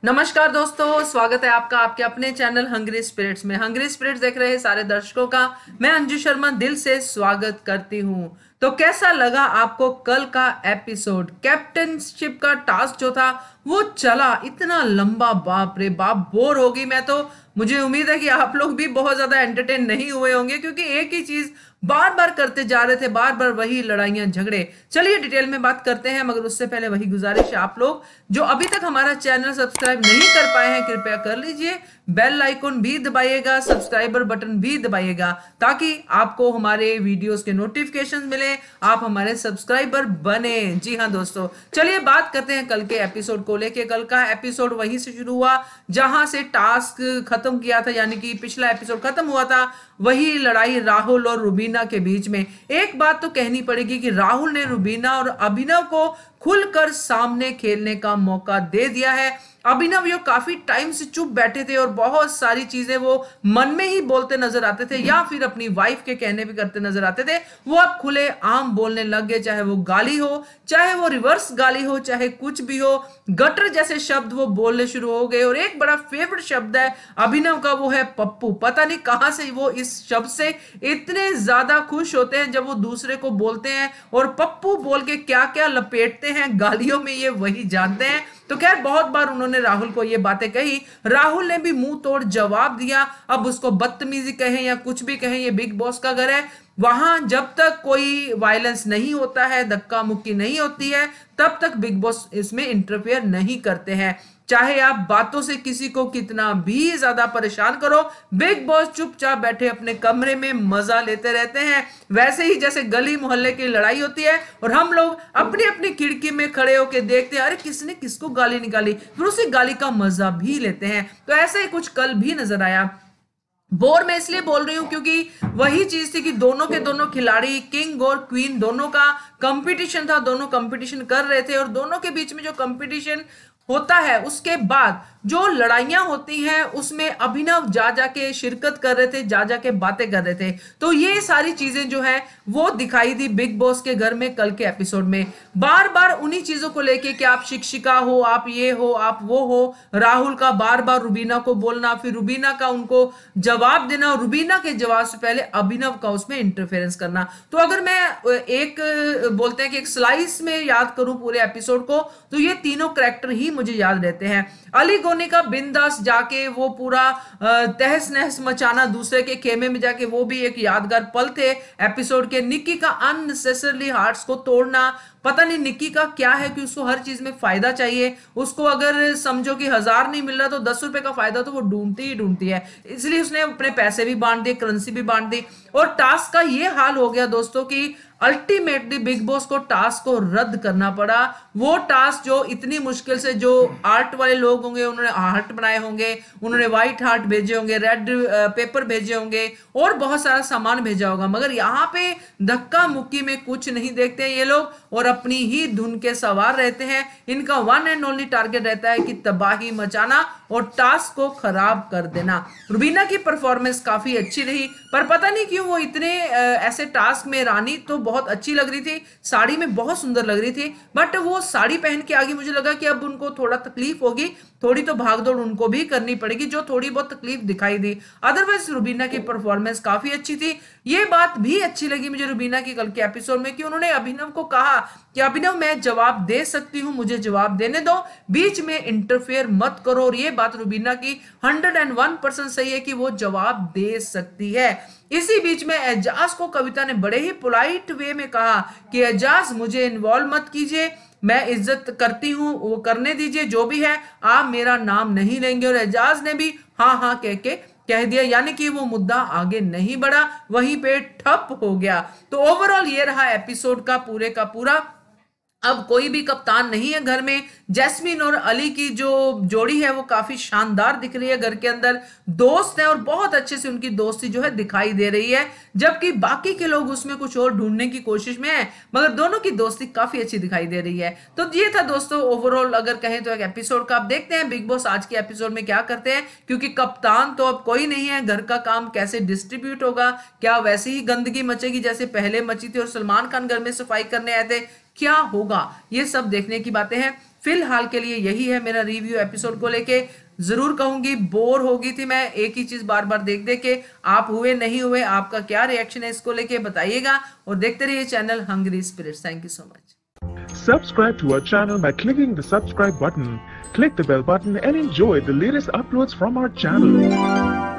नमस्कार दोस्तों, स्वागत है आपका आपके अपने चैनल हंग्री स्पिरिट्स में। हंग्री स्पिरिट्स देख रहे सारे दर्शकों का मैं अंजू शर्मा दिल से स्वागत करती हूं। तो कैसा लगा आपको कल का एपिसोड? कैप्टनशिप का टास्क जो था वो चला इतना लंबा, बाप रे बाप, बोर हो गई मैं तो। मुझे उम्मीद है कि आप लोग भी बहुत ज्यादा एंटरटेन नहीं हुए होंगे, क्योंकि एक ही चीज बार बार करते जा रहे थे, बार बार वही लड़ाइयां झगड़े। चलिए डिटेल में बात करते हैं, मगर उससे पहले वही गुजारिश है, आप लोग जो अभी तक हमारा चैनल सब्सक्राइब नहीं कर पाए हैं कृपया कर लीजिए, बेल आइकन भी दबाइएगा, सब्सक्राइबर बटन भी दबाइएगा, ताकि आपको हमारे वीडियोस के नोटिफिकेशन मिले, आप हमारे सब्सक्राइबर बने। जी हाँ दोस्तों, चलिए बात करते हैं कल के एपिसोड को लेके। कल का एपिसोड वहीं से शुरू हुआ जहां से टास्क खत्म किया था, यानी कि पिछला एपिसोड खत्म हुआ था वही लड़ाई राहुल और रुबीना के बीच में। एक बात तो कहनी पड़ेगी कि राहुल ने रुबीना और अभिनव को खुलकर सामने खेलने का मौका दे दिया है। अभिनव यो काफी टाइम से चुप बैठे थे और बहुत सारी चीजें वो मन में ही बोलते नजर आते थे, या फिर अपनी वाइफ के कहने पे करते नजर आते थे। वो अब खुले आम बोलने लग गए, चाहे वो गाली हो, चाहे वो रिवर्स गाली हो, चाहे कुछ भी हो, गटर जैसे शब्द वो बोलने शुरू हो गए। और एक बड़ा फेवरेट शब्द है अभिनव का, वो है पप्पू। पता नहीं कहां से वो इस शब्द से इतने ज्यादा खुश होते हैं जब वो दूसरे को बोलते हैं, और पप्पू बोल के क्या क्या लपेटते हैं गालियों में ये वही जानते हैं। तो खैर बहुत बार उन्होंने राहुल को ये बातें कही, राहुल ने भी मुंह तोड़ जवाब दिया। अब उसको बदतमीजी कहें या कुछ भी कहें, ये बिग बॉस का घर है, वहां जब तक कोई वायलेंस नहीं होता है, धक्का मुक्की नहीं होती है, तब तक बिग बॉस इसमें इंटरफेयर नहीं करते हैं। चाहे आप बातों से किसी को कितना भी ज्यादा परेशान करो, बिग बॉस चुपचाप बैठे अपने कमरे में मजा लेते रहते हैं। वैसे ही जैसे गली मोहल्ले की लड़ाई होती है और हम लोग अपनी अपनी खिड़की में खड़े होकर देखते हैं, अरे किसने किसको गाली निकाली, फिर उसी गाली का मजा भी लेते हैं। तो ऐसा ही कुछ कल भी नजर आया। बोर मैं इसलिए बोल रही हूं क्योंकि वही चीज थी कि दोनों के दोनों खिलाड़ी, किंग और क्वीन, दोनों का कंपटीशन था, दोनों कंपटीशन कर रहे थे। और दोनों के बीच में जो कंपटीशन होता है उसके बाद जो लड़ाइयां होती हैं उसमें अभिनव जा जाके शिरकत कर रहे थे, जा जाके बातें कर रहे थे। तो ये सारी चीजें जो है वो दिखाई दी बिग बॉस के घर में कल के एपिसोड में। बार बार उन्हीं चीजों को लेके कि आप शिक्षिका हो, आप ये हो, आप वो हो। राहुल का बार बार रुबीना को बोलना, फिर रुबीना का उनको जवाब देना, और रुबीना के जवाब से पहले अभिनव का उसमें इंटरफेरेंस करना। तो अगर मैं एक बोलते हैं कि एक स्लाइस में याद करूं पूरे एपिसोड को, तो ये तीनों कैरेक्टर ही मुझे याद रहते हैं। अली गोनी का बिंदास जाके वो पूरा तहस नहस मचाना दूसरे के खेमे में जाके, वो भी एक यादगार पल थे एपिसोड के। निक्की का अननेसेसरली हार्ट्स को तोड़ना, पता नहीं निक्की का क्या है कि उसको हर चीज में फायदा चाहिए। उसको अगर समझो कि 1000 नहीं मिल रहा तो 10 रुपए का फायदा तो वो ढूंढती ही ढूंढती है, इसलिए उसने अपने पैसे भी बांट दिए, करेंसी भी बांट दी। और टास्क का ये हाल हो गया दोस्तों कि अल्टीमेटली बिग बॉस को टास्क को रद्द करना पड़ा। वो टास्क जो इतनी मुश्किल से, जो आर्ट वाले लोग होंगे उन्होंने हार्ट बनाए होंगे, उन्होंने व्हाइट हार्ट भेजे होंगे, रेड पेपर भेजे होंगे और बहुत सारा सामान भेजा होगा, मगर यहाँ पे धक्का मुक्की में कुछ नहीं देखते हैं ये लोग और अपनी ही धुन के सवार रहते हैं। इनका वन एंड ओनली टारगेट रहता है कि तबाही मचाना और टास्क को खराब कर देना। रुबीना की परफॉर्मेंस काफी अच्छी रही, पर पता नहीं क्यों वो इतने ऐसे टास्क में, रानी तो बहुत अच्छी लग रही थी, साड़ी में बहुत सुंदर लग रही थी, बट वो साड़ी पहन के आगे मुझे लगा कि अब उनको थोड़ा तकलीफ होगी, थोड़ी तो भागदौड़ उनको भी करनी पड़ेगी, जो थोड़ी बहुत तकलीफ दिखाई दी। अदरवाइज रुबीना की परफॉर्मेंस काफी अच्छी थी। ये बात भी अच्छी लगी मुझे रुबीना की कल के एपिसोड में कि उन्होंने अभिनव को कहा कि अभिनव मैं जवाब दे सकती हूं, मुझे जवाब देने दो, बीच में इंटरफेयर मत करो। और ये बात रुबीना की 101% सही है कि वो जवाब दे सकती है। इसी बीच में एजाज को कविता ने बड़े ही पोलाइट वे में कहा कि एजाज मुझे इन्वॉल्व मत कीजिए, मैं इज्जत करती हूं, वो करने दीजिए जो भी है, आप मेरा नाम नहीं लेंगे। और एजाज ने भी हाँ हाँ कह के कह दिया, यानी कि वो मुद्दा आगे नहीं बढ़ा, वहीं पे ठप हो गया। तो ओवरऑल ये रहा एपिसोड का पूरे का पूरा। अब कोई भी कप्तान नहीं है घर में। जैस्मीन और अली की जो जोड़ी है वो काफी शानदार दिख रही है घर के अंदर, दोस्त है और बहुत अच्छे से उनकी दोस्ती जो है दिखाई दे रही है, जबकि बाकी के लोग उसमें कुछ और ढूंढने की कोशिश में है, मगर दोनों की दोस्ती काफी अच्छी दिखाई दे रही है। तो ये था दोस्तों ओवरऑल अगर कहें तो एक एपिसोड का। आप देखते हैं बिग बॉस आज के एपिसोड में क्या करते हैं, क्योंकि कप्तान तो अब कोई नहीं है, घर का काम कैसे डिस्ट्रीब्यूट होगा, क्या वैसे ही गंदगी मचेगी जैसे पहले मची थी और सलमान खान घर में सफाई करने आए थे, क्या होगा, ये सब देखने की बातें हैं। फिलहाल के लिए यही है मेरा रिव्यू एपिसोड को लेके। जरूर कहूंगी बोर होगी थी मैं एक ही चीज बार बार देख देख के। आप हुए नहीं हुए, आपका क्या रिएक्शन है इसको लेके बताइएगा, और देखते रहिए channel Hungry Spirits. Thank you so much. Subscribe to our channel by clicking the subscribe button. Click the bell button and enjoy the latest uploads from our channel.